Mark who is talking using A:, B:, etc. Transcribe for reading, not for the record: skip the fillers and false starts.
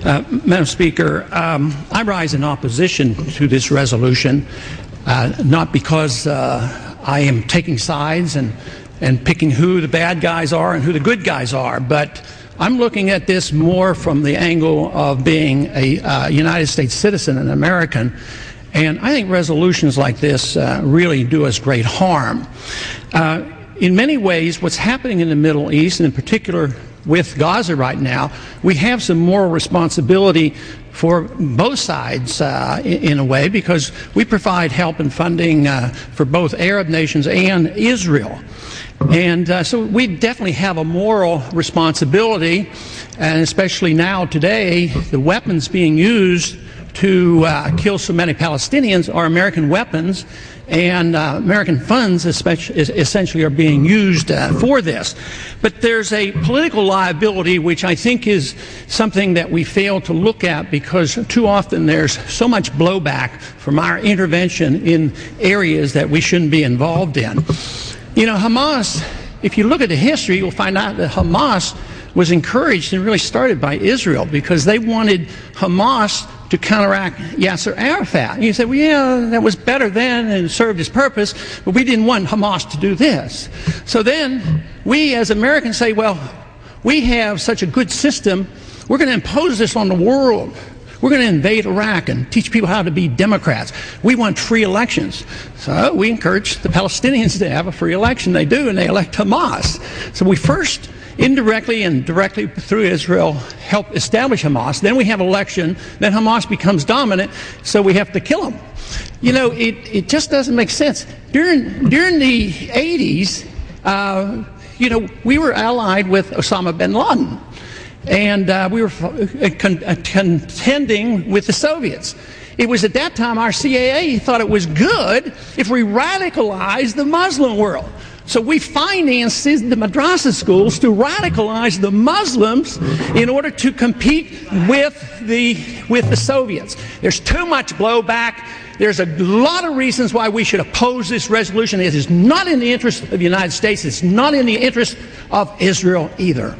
A: Madam Speaker, I rise in opposition to this resolution, not because I am taking sides and picking who the bad guys are and who the good guys are, but I'm looking at this more from the angle of being a United States citizen, an American, and I think resolutions like this really do us great harm. In many ways, what's happening in the Middle East, and in particular with Gaza right now, we have some moral responsibility for both sides in a way, because we provide help and funding for both Arab nations and Israel. And so we definitely have a moral responsibility, and especially now today, the weapons being used to kill so many Palestinians are American weapons, and American funds essentially are being used for this. But there's a political liability which I think is something that we fail to look at, because too often there's so much blowback from our intervention in areas that we shouldn't be involved in. You know, Hamas, if you look at the history, you'll find out that Hamas was encouraged and really started by Israel, because they wanted Hamas to counteract Yasser Arafat. And you say, well, yeah, that was better then and served its purpose, but we didn't want Hamas to do this. So then we as Americans say, well, we have such a good system, we're going to impose this on the world. We're going to invade Iraq and teach people how to be Democrats. We want free elections. So we encourage the Palestinians to have a free election. They do, and they elect Hamas. So we first indirectly and directly through Israel help establish Hamas. Then we have election. Then Hamas becomes dominant, so we have to kill them. You know, it just doesn't make sense. During the 80s, you know, we were allied with Osama bin Laden. And we were contending with the Soviets. It was at that time our CIA thought it was good if we radicalized the Muslim world. So we financed the madrasa schools to radicalize the Muslims in order to compete with the Soviets. There's too much blowback. There's a lot of reasons why we should oppose this resolution. It is not in the interest of the United States. It's not in the interest of Israel either.